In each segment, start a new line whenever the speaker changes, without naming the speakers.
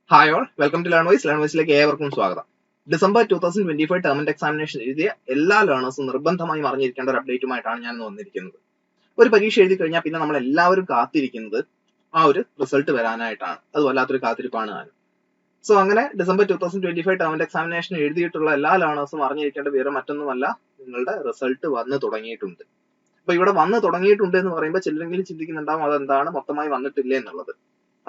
Hi all, welcome to Learnwise. ലേൺവൈസിലേക്ക് ഏവർക്കും സ്വാഗതം. ഡിസംബർ 2025 ടേം ആൻഡ് എക്സാമിനേഷൻ എഴുതിയ എല്ലാ ലേണേഴ്സും നിർബന്ധമായും അറിഞ്ഞിരിക്കേണ്ട ഒരു അപ്ഡേറ്റുമായിട്ടാണ് ഞാൻ വന്നിരിക്കുന്നത്. ഒരു പരീക്ഷ എഴുതി കഴിഞ്ഞാൽ പിന്നെ നമ്മൾ എല്ലാവരും കാത്തിരിക്കുന്നത് ആ ഒരു റിസൾട്ട് വരാനായിട്ടാണ്. അത് വല്ലാത്തൊരു കാത്തിരിപ്പാണ് ഞാൻ. സോ അങ്ങനെ ഡിസംബർ 2025 ടേം ആൻഡ് എക്സാമിനേഷൻ എഴുതിയിട്ടുള്ള എല്ലാ ലേണേഴ്സും അറിഞ്ഞിരിക്കേണ്ട വിവരം മറ്റൊന്നുമല്ല, നിങ്ങളുടെ റിസൾട്ട് വന്ന് തുടങ്ങിയിട്ടുണ്ട്. അപ്പൊ ഇവിടെ വന്ന് തുടങ്ങിയിട്ടുണ്ട് എന്ന് പറയുമ്പോൾ ചിലരെങ്കിലും ചിന്തിക്കുന്നുണ്ടാവും അതെന്താണ് മൊത്തമായി വന്നിട്ടില്ലേ എന്നുള്ളത്.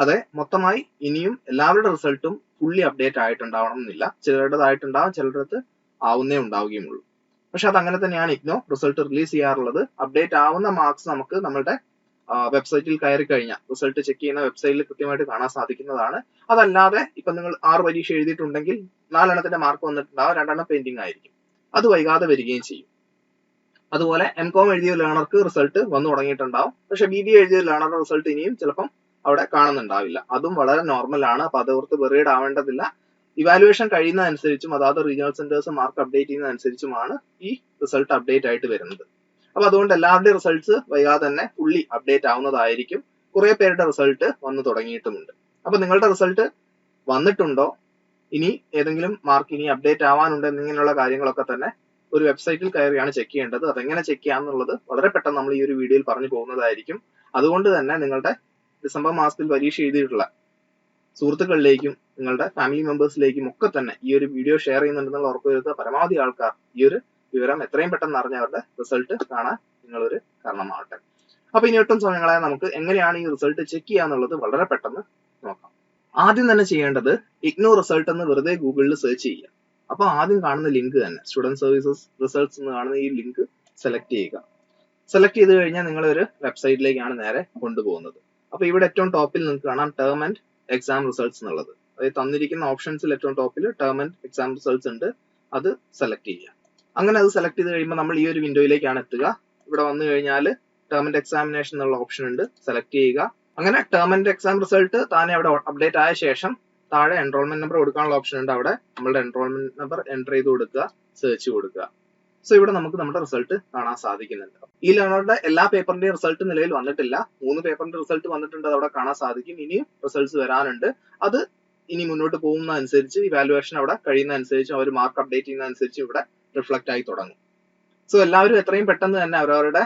അതെ, മൊത്തമായി ഇനിയും എല്ലാവരുടെ റിസൾട്ടും ഫുള്ളി അപ്ഡേറ്റ് ആയിട്ടുണ്ടാവണം എന്നില്ല. ചിലരുടേതായിട്ടുണ്ടാവും, ചിലരുടെ ആവുന്നേ ഉണ്ടാവുകയുള്ളൂ. പക്ഷെ അത് അങ്ങനെ തന്നെയാണ് ഇഗ്നോ റിസൾട്ട് റിലീസ് ചെയ്യാറുള്ളത്. അപ്ഡേറ്റ് ആവുന്ന മാർക്സ് നമുക്ക് നമ്മുടെ വെബ്സൈറ്റിൽ കയറി കഴിഞ്ഞാൽ റിസൾട്ട് ചെക്ക് ചെയ്യുന്ന വെബ്സൈറ്റിൽ കൃത്യമായിട്ട് കാണാൻ സാധിക്കുന്നതാണ്. അതല്ലാതെ ഇപ്പൊ നിങ്ങൾ 6 പരീക്ഷ എഴുതിയിട്ടുണ്ടെങ്കിൽ 4 മാർക്ക് വന്നിട്ടുണ്ടാവും, 2 പെൻഡിങ് ആയിരിക്കും. അത് വൈകാതെ വരികയും ചെയ്യും. അതുപോലെ എംകോം എഴുതിയ ലേണർക്ക് റിസൾട്ട് വന്നു തുടങ്ങിയിട്ടുണ്ടാവും. പക്ഷെ BBA എഴുതിയ ലേണറുടെ റിസൾട്ട് ഇനിയും ചിലപ്പം അവിടെ കാണുന്നുണ്ടാവില്ല. അതും വളരെ നോർമൽ ആണ്. അപ്പൊ അതോർത്ത് വെറീഡ് ആവേണ്ടതില്ല. ഇവാലുവേഷൻ കഴിയുന്നതനുസരിച്ചും അതാത് റീജിയണൽ സെന്റേഴ്സ് മാർക്ക് അപ്ഡേറ്റ് ചെയ്യുന്നതനുസരിച്ചുമാണ് ഈ റിസൾട്ട് അപ്ഡേറ്റ് ആയിട്ട് വരുന്നത്. അപ്പൊ അതുകൊണ്ട് എല്ലാവരുടെയും റിസൾട്ട്സ് വൈകാതെ തന്നെ ഫുള്ളി അപ്ഡേറ്റ് ആവുന്നതായിരിക്കും. കുറെ പേരുടെ റിസൾട്ട് വന്നു തുടങ്ങിയിട്ടുമുണ്ട്. അപ്പൊ നിങ്ങളുടെ റിസൾട്ട് വന്നിട്ടുണ്ടോ, ഇനി ഏതെങ്കിലും മാർക്ക് ഇനി അപ്ഡേറ്റ് ആവാനുണ്ടോ എന്നിങ്ങനെയുള്ള കാര്യങ്ങളൊക്കെ തന്നെ ഒരു വെബ്സൈറ്റിൽ കയറിയാണ് ചെക്ക് ചെയ്യേണ്ടത്. അതെങ്ങനെ ചെക്ക് ചെയ്യാമെന്നുള്ളത് വളരെ പെട്ടെന്ന് നമ്മൾ ഈ ഒരു വീഡിയോയിൽ പറഞ്ഞു പോകുന്നതായിരിക്കും. അതുകൊണ്ട് തന്നെ നിങ്ങളുടെ ഡിസംബർ മാസത്തിൽ പരീക്ഷ എഴുതിയിട്ടുള്ള സുഹൃത്തുക്കളിലേക്കും നിങ്ങളുടെ ഫാമിലി മെമ്പേഴ്സിലേക്കും ഒക്കെ തന്നെ ഈ ഒരു വീഡിയോ ഷെയർ ചെയ്യുന്നുണ്ടെന്നുള്ള ഉറപ്പുവരുത്തുക. പരമാവധി ആൾക്കാർ ഈ ഒരു വിവരം എത്രയും പെട്ടെന്ന് അറിഞ്ഞ് അവരുടെ റിസൾട്ട് കാണാൻ നിങ്ങളൊരു കാരണമാവട്ടെ. അപ്പൊ ഇനി ഒട്ടും സമയങ്ങളായ നമുക്ക് എങ്ങനെയാണ് ഈ റിസൾട്ട് ചെക്ക് ചെയ്യാന്നുള്ളത് വളരെ പെട്ടെന്ന് നോക്കാം. ആദ്യം തന്നെ ചെയ്യേണ്ടത് ഇഗ്നോ റിസൾട്ട് എന്ന് വെറുതെ ഗൂഗിളിൽ സെർച്ച് ചെയ്യുക. അപ്പൊ ആദ്യം കാണുന്ന ലിങ്ക് തന്നെ സ്റ്റുഡന്റ് സർവീസസ് റിസൾട്ട്സ് എന്ന് കാണുന്ന ഈ ലിങ്ക് സെലക്ട് ചെയ്യുക. സെലക്ട് ചെയ്ത് കഴിഞ്ഞാൽ നിങ്ങൾ ഒരു വെബ്സൈറ്റിലേക്കാണ് നേരെ കൊണ്ടുപോകുന്നത്. അപ്പൊ ഇവിടെ ഏറ്റവും ടോപ്പിൽ നിങ്ങൾക്ക് കാണാം ടേം ആൻഡ് എക്സാം റിസൾട്ട്സ് എന്നുള്ളത്. അതായത് തന്നിരിക്കുന്ന ഓപ്ഷൻസിൽ ഏറ്റവും ടോപ്പിൽ ടേം ആൻഡ് എക്സാം റിസൾട്ട്സ് ഉണ്ട്. അത് സെലക്ട് ചെയ്യുക. അങ്ങനെ അത് സെലക്ട് ചെയ്ത് കഴിയുമ്പോൾ നമ്മൾ ഈ ഒരു വിൻഡോയിലേക്കാണ് എത്തുക. ഇവിടെ വന്നു കഴിഞ്ഞാൽ ടേം ആൻഡ് എക്സാമിനേഷൻ എന്നുള്ള ഓപ്ഷൻ ഉണ്ട്, സെലക്ട് ചെയ്യുക. അങ്ങനെ ടേം ആൻഡ് എക്സാം റിസൾട്ട് താനെ അവിടെ അപ്ഡേറ്റ് ആയ ശേഷം താഴെ എൻറോൾമെന്റ് നമ്പർ കൊടുക്കാനുള്ള ഓപ്ഷൻ ഉണ്ട്. അവിടെ നമ്മളുടെ എൻറോൾമെന്റ് നമ്പർ എൻ്റർ ചെയ്ത് കൊടുക്കുക, സെർച്ച് കൊടുക്കുക. സോ ഇവിടെ നമുക്ക് നമ്മുടെ റിസൾട്ട് കാണാൻ സാധിക്കുന്നുണ്ട്. ഈ ലേണറുടെ എല്ലാ പേപ്പറിന്റെയും റിസൾട്ട് നിലവിൽ വന്നിട്ടില്ല. 3 പേപ്പറിന്റെ റിസൾട്ട് വന്നിട്ടുണ്ട്, അത് അവിടെ കാണാൻ സാധിക്കും. ഇനിയും റിസൾട്ട്സ് വരാനുണ്ട്. അത് ഇനി മുന്നോട്ട് പോകുന്നതനുസരിച്ച് ഇവാലുവേഷൻ അവിടെ കഴിയുന്നതനുസരിച്ചും അവർ മാർക്ക് അപ്ഡേറ്റ് ചെയ്യുന്നതനുസരിച്ചും ഇവിടെ റിഫ്ലക്ട് ആയി തുടങ്ങും. സോ എല്ലാവരും എത്രയും പെട്ടെന്ന് തന്നെ അവരവരുടെ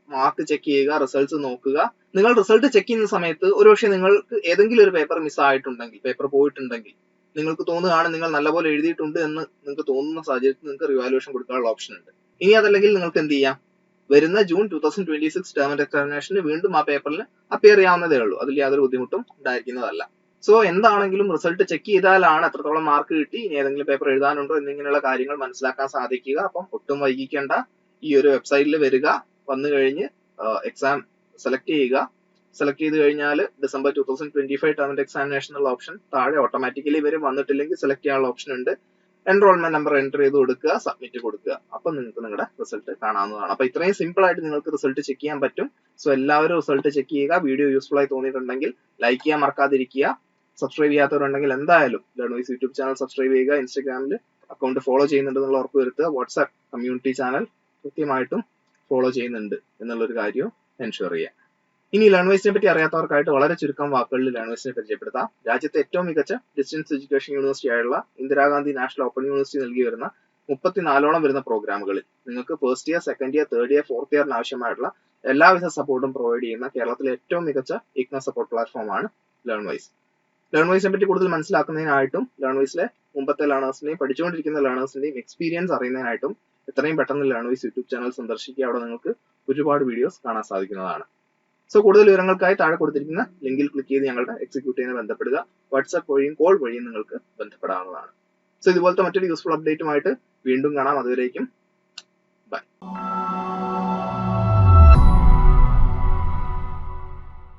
മാർക്ക് ചെക്ക് ചെയ്യുക, റിസൾട്ട്സ് നോക്കുക. നിങ്ങൾ റിസൾട്ട് ചെക്ക് ചെയ്യുന്ന സമയത്ത് ഒരുപക്ഷെ നിങ്ങൾക്ക് ഏതെങ്കിലും ഒരു പേപ്പർ മിസ് ആയിട്ടുണ്ടെങ്കിൽ, പേപ്പർ പോയിട്ടുണ്ടെങ്കിൽ, നിങ്ങൾക്ക് തോന്നുകയാണ് നിങ്ങൾ നല്ലപോലെ എഴുതിയിട്ടുണ്ട് എന്ന് നിങ്ങൾക്ക് തോന്നുന്ന സാഹചര്യത്തിൽ നിങ്ങൾക്ക് റിവാലുവേഷൻ കൊടുക്കാനുള്ള ഓപ്ഷൻ ഉണ്ട്. ഇനി അതല്ലെങ്കിൽ നിങ്ങൾക്ക് എന്ത് ചെയ്യാം, വരുന്ന ജൂൺ 2026 ടേം ആൻഡ് എക്സാമിനേഷന് വീണ്ടും ആ പേപ്പറിൽ അപ്പിയർ ചെയ്യാവുന്നതേ ഉള്ളൂ. അതിൽ യാതൊരു ബുദ്ധിമുട്ടും ഉണ്ടായിരിക്കുന്നതല്ല. സോ എന്താണെങ്കിലും റിസൾട്ട് ചെക്ക് ചെയ്താലാണ് എത്രത്തോളം മാർക്ക് കിട്ടി, ഇനി ഏതെങ്കിലും പേപ്പർ എഴുതാനുണ്ടോ എന്നിങ്ങനെയുള്ള കാര്യങ്ങൾ മനസ്സിലാക്കാൻ സാധിക്കുക. അപ്പം ഒട്ടും വൈകിക്കേണ്ട, ഈ ഒരു വെബ്സൈറ്റിൽ വരിക, വന്നു കഴിഞ്ഞ് എക്സാം സെലക്ട് ചെയ്യുക. സെലക്ട് ചെയ്ത് കഴിഞ്ഞാൽ ഡിസംബർ 2025 ടേം ആൻഡ് എക്സാമിനേഷൻ എന്നുള്ള ഓപ്ഷൻ താഴെ ഓട്ടോമാറ്റിക്കലി വരും. വന്നിട്ടില്ലെങ്കിൽ സെലക്ട് ചെയ്യാനുള്ള ഓപ്ഷൻ ഉണ്ട്. എൻറോൾമെന്റ് നമ്പർ എൻ്റർ ചെയ്ത് കൊടുക്കുക, സബ്മിറ്റ് കൊടുക്കുക. അപ്പൊ നിങ്ങൾക്ക് നിങ്ങളുടെ റിസൾട്ട് കാണാവുന്നതാണ്. അപ്പൊ ഇത്രയും സിമ്പിൾ ആയിട്ട് നിങ്ങൾക്ക് റിസൾട്ട് ചെക്ക് ചെയ്യാൻ പറ്റും. സോ എല്ലാവരും റിസൾട്ട് ചെക്ക് ചെയ്യുക. വീഡിയോ യൂസ്ഫുൾ ആയി തോന്നിയിട്ടുണ്ടെങ്കിൽ ലൈക്ക് ചെയ്യാൻ മറക്കാതിരിക്കുക. സബ്സ്ക്രൈബ് ചെയ്യാത്തവരുണ്ടെങ്കിൽ എന്തായാലും ലേൺവൈസ് യൂട്യൂബ് ചാനൽ സബ്സ്ക്രൈബ് ചെയ്യുക. ഇൻസ്റ്റാഗ്രാമിൽ അക്കൗണ്ട് ഫോളോ ചെയ്യുന്നുണ്ടെന്നുള്ള ഉറപ്പ് വരുത്തുക. വാട്സ്ആപ്പ് കമ്മ്യൂണിറ്റി ചാനൽ കൃത്യമായിട്ടും ഫോളോ ചെയ്യുന്നുണ്ട് എന്നുള്ളൊരു കാര്യവും എൻഷുർ ചെയ്യുക. ഇനി ലേൺവൈസിനെ പറ്റി അറിയാത്തവർക്കായിട്ട് വളരെ ചുരുക്കം വാക്കുകളിൽ ലേൺവൈസിനെ പരിചയപ്പെടുത്താം. രാജ്യത്തെ ഏറ്റവും മികച്ച ഡിസ്റ്റൻസ് എഡ്യൂക്കേഷൻ യൂണിവേഴ്സിറ്റി ആയുള്ള ഇന്ദിരാഗാന്ധി നാഷണൽ ഓപ്പൺ യൂണിവേഴ്സിറ്റി നൽകി വരുന്ന 34ഓളം വരുന്ന പ്രോഗ്രാമുകളിൽ നിങ്ങൾക്ക് first year, second year, third year, fourth ഇയറിന് ആവശ്യമായിട്ടുള്ള എല്ലാവിധ സപ്പോർട്ടും പ്രൊവൈഡ് ചെയ്യുന്ന കേരളത്തിലെ ഏറ്റവും മികച്ച ഇഗ്നോ സപ്പോർട്ട് പ്ലാറ്റ്ഫോമാണ് ലേൺവൈസ്. ലേൺവൈസിനെ പറ്റി കൂടുതൽ മനസ്സിലാക്കുന്നതിനായിട്ടും ലേൺവൈസിലെ മുമ്പത്തെ ലേണേഴ്സിന്റെയും പഠിച്ചുകൊണ്ടിരിക്കുന്ന ലേണേഴ്സിന്റെയും എക്സ്പീരിയൻസ് അറിയുന്നതിനായിട്ടും എത്രയും പെട്ടെന്ന് ലേൺവൈസ് യൂട്യൂബ് ചാനൽ സന്ദർശിക്കുക. അവിടെ നിങ്ങൾക്ക് ഒരുപാട് വീഡിയോസ് കാണാൻ സാധിക്കുന്നതാണ്. സോ കൂടുതൽ വിവരങ്ങൾക്കായി താഴെ കൊടുത്തിരിക്കുന്ന ലിങ്കിൽ ക്ലിക്ക് ചെയ്ത് ഞങ്ങളുടെ എക്സിക്യൂട്ടീവിനെ ബന്ധപ്പെടുക. വാട്സ്ആപ്പ് വഴിയും കോൾ വഴിയും നിങ്ങൾക്ക് ബന്ധപ്പെടാവുന്നതാണ്. സോ ഇതുപോലത്തെ മറ്റൊരു യൂസ്ഫുൾ അപ്ഡേറ്റുമായിട്ട് വീണ്ടും കാണാം. അതുവരേക്കും ബൈ.